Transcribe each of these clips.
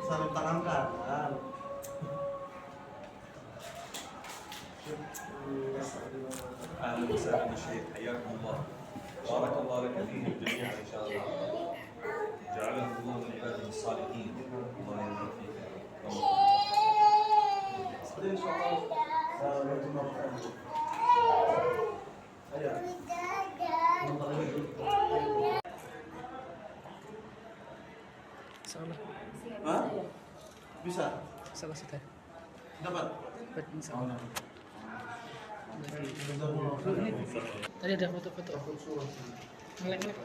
sarung tangan kanan. اهلا وسهلا بالشيخ، حياكم الله. بارك الله لك فيهم جميعا ان شاء الله. جعلهم الله من عباده الصالحين. الله يبارك فيك. Salah. Hah? Bisa? Salah sudah. Dapat? Dapat insyaallah. Tadi ada foto-foto. Ngelek-ngelek.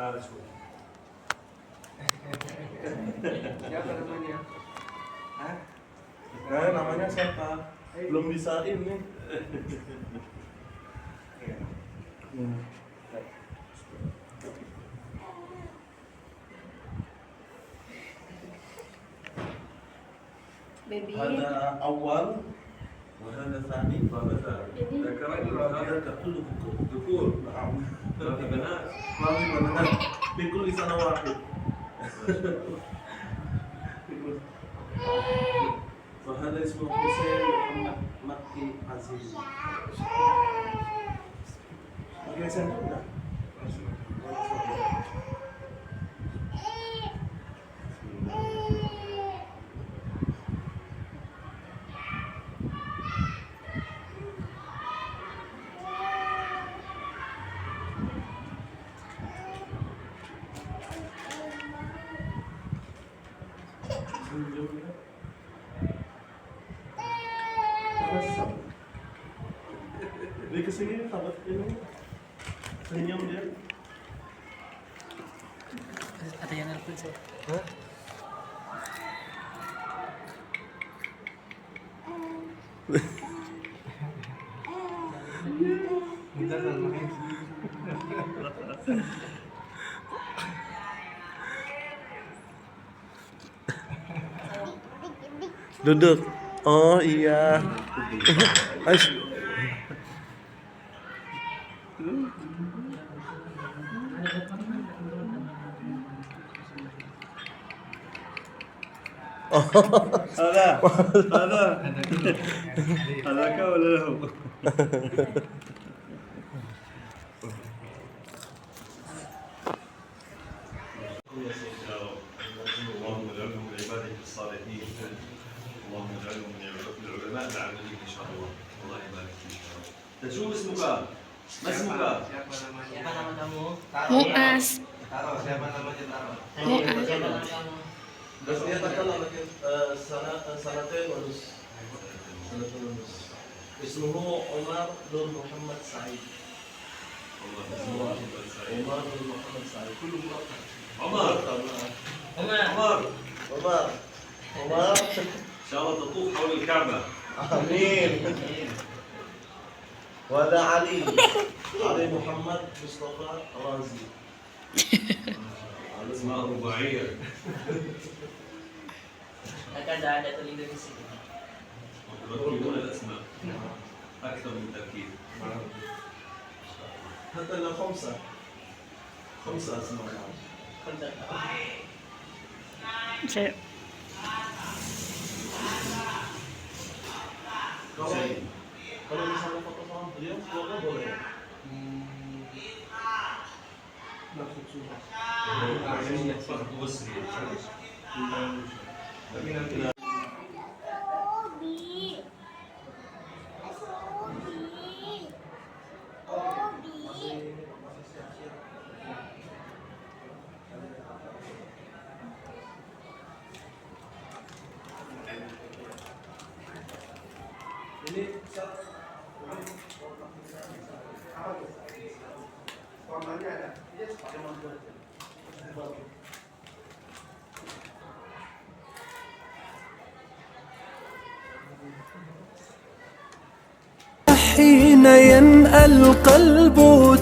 هذا شوي. Siapa namanya? Hah? Namanya siapa? Belum bisa ini. Baby. Ada awal, وهذا ثاني، هذا ثاني. ذكرين هذا وهذا كله ذكور. نعم. ما في بنات. ما في بنات بكل سنة واحد. وهذا اسمه حسين محمد مكي عزيز. Oke, saya udah. Dia kesini sahabat ini senyum dia. Ada yang nelpon saya. Hah? Duduk. Oh iya. Ais. هذا هذاك ولا له؟ اللهم اجعلهم من عبادك الصالحين. اللهم اجعلهم من العلماء العاملين ان شاء الله. الله يبارك فيك. شو اسمك؟ ما اسمك؟ Siapa nama kamu? Muas. Taro, siapa namanya Taro? Muas. بس هي تطلع لك سنتين ونص. سنتين ونص. اسمه عمر بن محمد سعيد. الله عمر يسلمك. بن محمد سعيد. كله مرتب. عمر عمر عمر عمر ان شاء الله تطوف حول الكعبه. امين. وهذا علي محمد مصطفى رازي. اسماء رباعيه. Ada tulisan di sini. تركبون الاسماء اكثر من تركيب. حتى لو خمسة أسماء. Saya Kalau misalnya foto sama beliau, keluarga boleh. Maksud sudah. فرق وسري. Tapi nanti ini حين ينأى القلب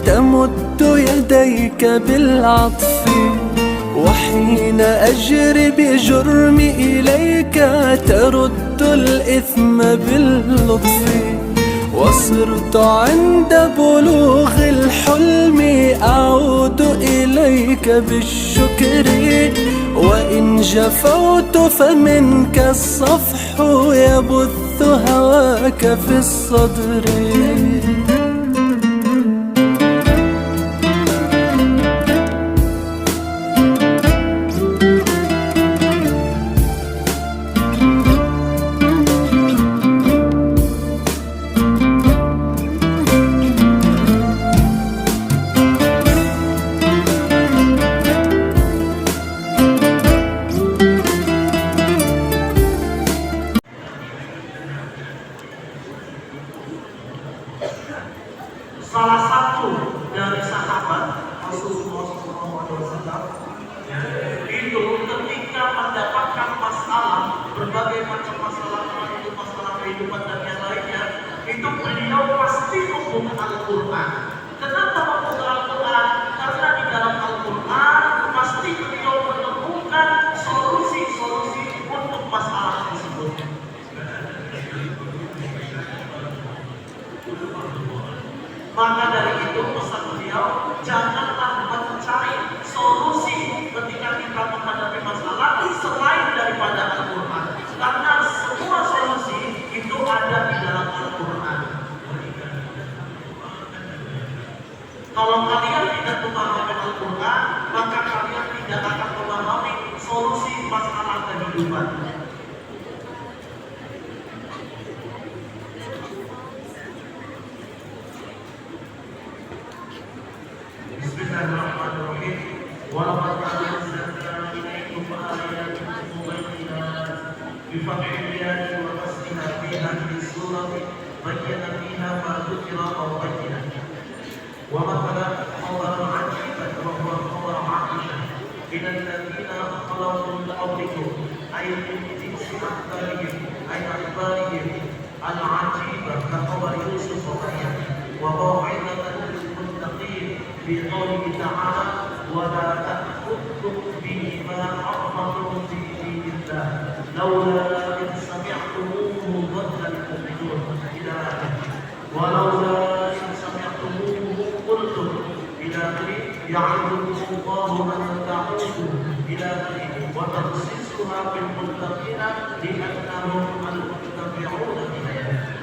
تمد يديك بالعطف، وحين أجري بجرمي إليك ترد الإثم باللطف. وصرت عند بلوغ الحلم أعود إليك بالشكر، وإن جفوت فمنك الصفح يبث هواك في الصدر. Salah satu dari sahabat Rasulullah SAW itu ketika mendapatkan masalah, berbagai macam masalah, itu masalah kehidupan dan yang lainnya, itu beliau pasti membuka Al-Quran. Kenapa membuka Al-Quran? Karena di dalam Al-Quran pasti beliau menemukan solusi-solusi untuk masalah tersebut. Maka dari itu pesan beliau, janganlah mencari solusi ketika kita menghadapi masalah selain daripada Al-Quran, karena semua solusi itu ada di dalam Al-Quran. Kalau kalian tidak memahami Al-Quran, maka kalian tidak akan memahami solusi masalah kehidupan. Bismillahirrahmanirrahim. Walaqad anzalna ilaykum ayatin mubayyinatin bifathil ya'i wa kasriha fi hadhihi surati bayyana fiha ma dhukira aw bayyana wa mathala khabaran 'ajiban wa huwa khabar 'aisha ila alladhina khalaw min qablikum ay min jinsi akhbarihim ay akhbarihim al-'ajiba ka khabar Yusuf wa Maryam wa maw'izatan في قوله تعالى ولا تأخذكم بما أخذتم في دين الله لولا إن سمعتموه ظن المؤمنون إلى آخره ولولا إن سمعتموه قلتم إلى آخره يعظكم الله أن تعودوا إلى آخره وتخصيصها بالمتقين لأنهم المتبعون بآياته.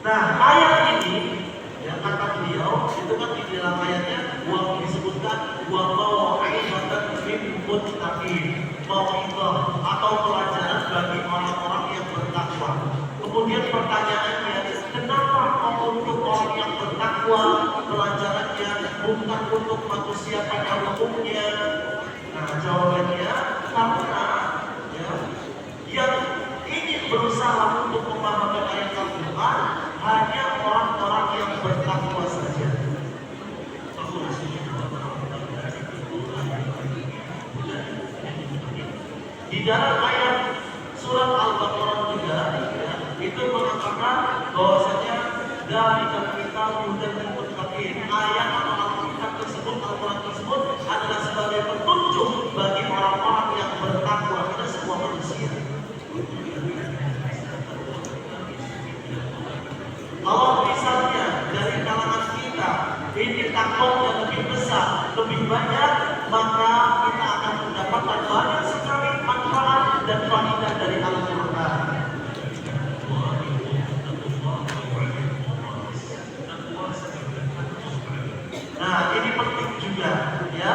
Nah, ayat ini yang kata beliau itu kan di dalam ayatnya disebutkan wa mau'izatan lil muttaqin, mau'izah atau pelajaran bagi orang-orang yang bertakwa. Kemudian pertanyaannya, kenapa untuk orang yang bertakwa pelajarannya bukan untuk manusia pada umumnya? Nah, jawabannya karena yang ingin berusaha untuk memahami ayat Al-Quran hanya orang-orang yang bertakwa saja. Di dalam ayat surat Al-Baqarah juga itu mengatakan bahwasanya dari kita mudah muttaqin, ayat atau Al-Quran tersebut, Al-Quran tersebut adalah sebagai petunjuk bagi orang-orang yang bertakwa pada semua manusia. Kalau misalnya dari kalangan kita ini takwa yang lebih besar, lebih banyak, maka kita akan mendapatkan banyak sekali manfaat dan faidah dari Al-Quran. Nah, ini penting juga, ya.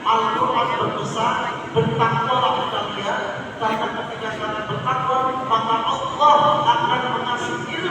Al-Quran berpesan, bertakwalah kalian, karena ketika kalian bertakwa, maka Allah akan mengasihi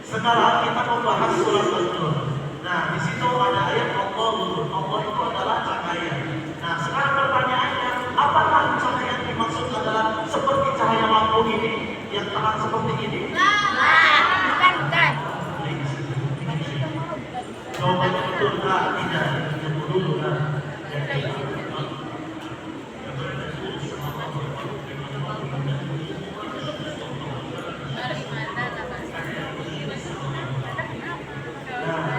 Sekarang kita membahas surat An-Nur. Nah, di situ ada ayat Allah Nur. Allah itu adalah cahaya. Nah, sekarang pertanyaannya, apakah cahaya yang dimaksud adalah seperti cahaya lampu ini yang terang seperti ini? Bukan. Jawabannya betul nggak? Tidak. Tunggu dulu kan.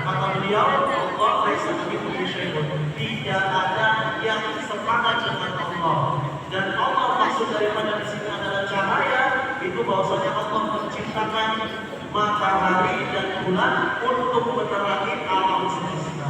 Kata beliau, Allah laisa kamitslihi syai'un. Tidak ada yang sepadan dengan Allah. Dan Allah maksud daripada di sini adalah cahaya, itu bahwasanya Allah menciptakan matahari dan bulan untuk menerangi alam semesta.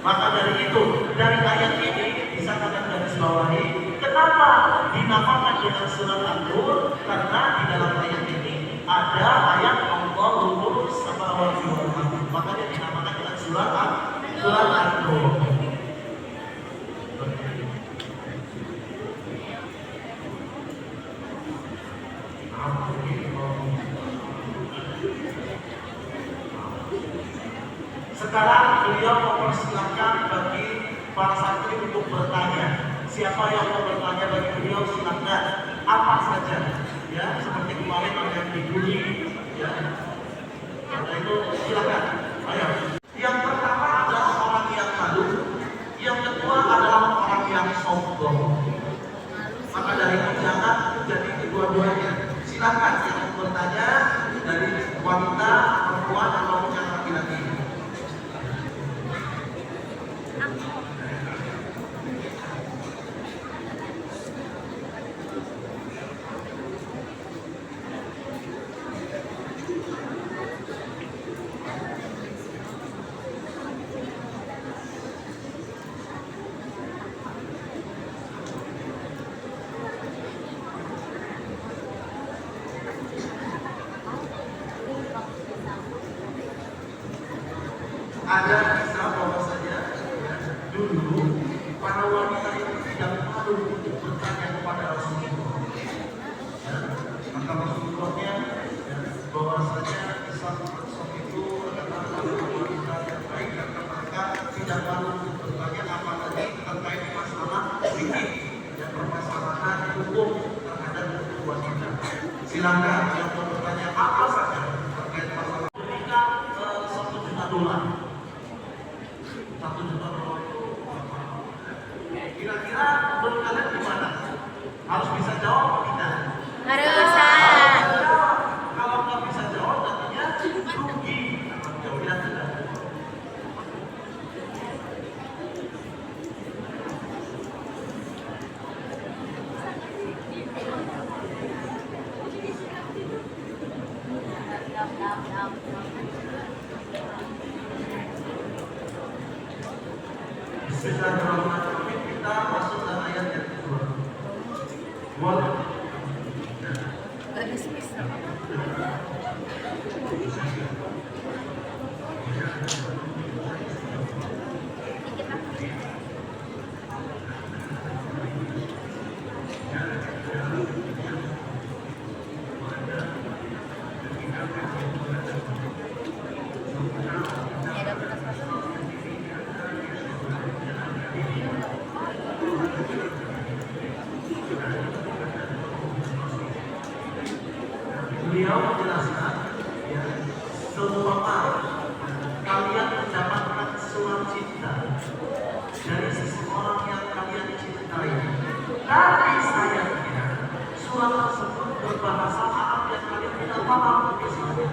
Maka dari itu, dari ayat ini bisa kalian garis bawahi, kenapa dinamakan dengan surat An-Nur? Karena di dalam ayat ini ada ayat Allahu nurus samawati wal ardh. Makanya dinamakan dengan surat An-Nur. Sekarang beliau mempersilahkan bagi para santri untuk bertanya. Siapa yang mau bertanya bagi beliau silakan, apa saja, ya seperti kemarin ada yang dibully, ya. Nah itu silakan. Ayo. Yang pertama adalah orang yang malu, yang kedua adalah orang yang sombong. Maka dari itu jangan jadi kedua-duanya. Silakan yang mau bertanya dari wanita, perempuan atau yang laki-laki. Ada kisah bahwasanya dulu para wanita itu tidak malu untuk bertanya kepada Rasulullah. Ya, maka Rasulullah-nya bahwasanya Islam itu adalah wanita yang baik karena mereka tidak malu untuk bertanya apalagi terkait masalah fikih dan permasalahan hukum terhadap wanita. Silakan yang mau bertanya apa saja terkait masalah berikan $1 juta. $1 juta itu kira-kira menurut kalian gimana? Harus bisa jawab atau tidak? Harus. Kalau nggak bisa jawab nantinya rugi. Jawabnya tidak. Bismillahirrahmanirrahim. Kita masuk ke ayat yang kedua. Beliau menjelaskan, ya, seumpama kalian mendapatkan surat cinta dari seseorang yang kalian cintai, tapi sayangnya surat tersebut berbahasa Arab yang kalian tidak paham, misalnya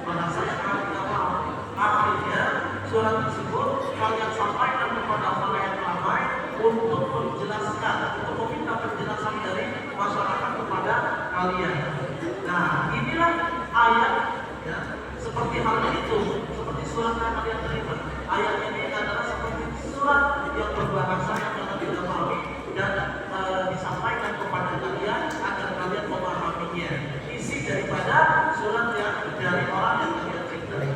bahasa yang kalian tidak paham. Akhirnya surat tersebut kalian sampaikan kepada orang ramai untuk menjelaskan, untuk meminta penjelasan dari masyarakat kepada kalian. Nah, inilah ayat, ya, seperti hal itu, seperti surat yang kalian terima. Ayat ini adalah seperti surat yang berbahasa yang kalian tidak pahami dan disampaikan kepada kalian agar kalian memahaminya. Isi daripada surat yang dari orang yang kalian cintai.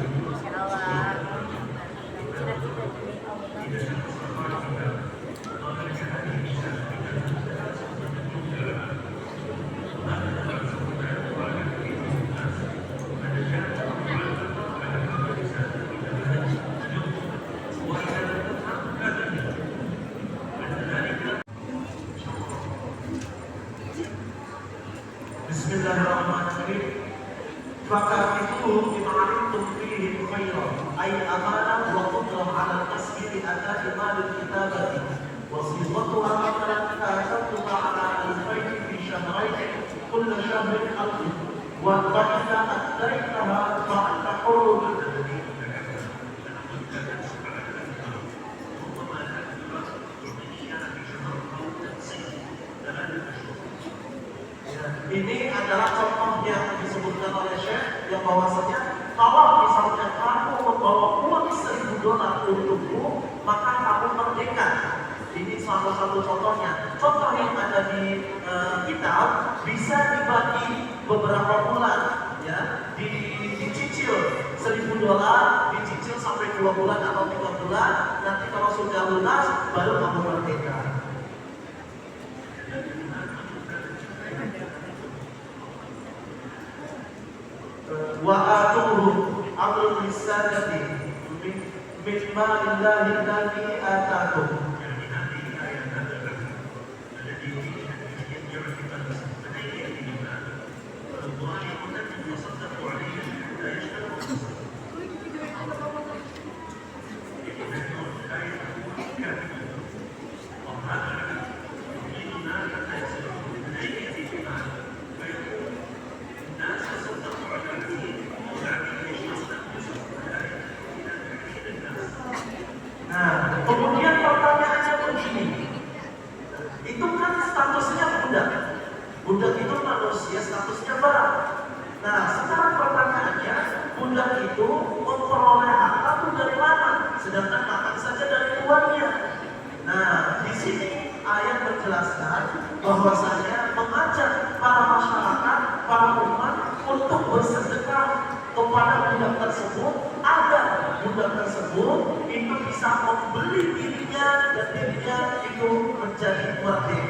maka itu dima'arifun fihi khairan ay amanah wa qudrah ala tasbih ada iman kitabati wa sifatuha matalan ta'adduna ala al-fayd fi syahrayn kull syahrin alf wa idza addaitaha fa'anta hurun. Ini adalah contoh yang disebutkan oleh Syekh yang bahwasanya kalau misalnya kamu membawa uang $1.000 untukmu, maka kamu merdeka. Ini salah satu contohnya. Contoh yang ada di kitab bisa dibagi beberapa bulan, ya, dicicil $1.000, dicicil sampai 2 bulan atau 3 bulan. Nanti kalau sudah lunas, baru kamu merdeka. Wa atuhu amrul risalati min malillahi alladhi atakum. Nah, kemudian pertanyaannya begini, itu kan statusnya budak. Budak itu manusia, statusnya barang. Nah, sekarang pertanyaannya, budak itu memperoleh harta itu dari mana? Sedangkan makan saja dari uangnya. Nah, di sini ayat menjelaskan bahwasanya mengajak para masyarakat, para umat untuk bersedekah kepada budak tersebut agar budak tersebut itu bisa membeli dirinya dan dirinya itu menjadi merdeka.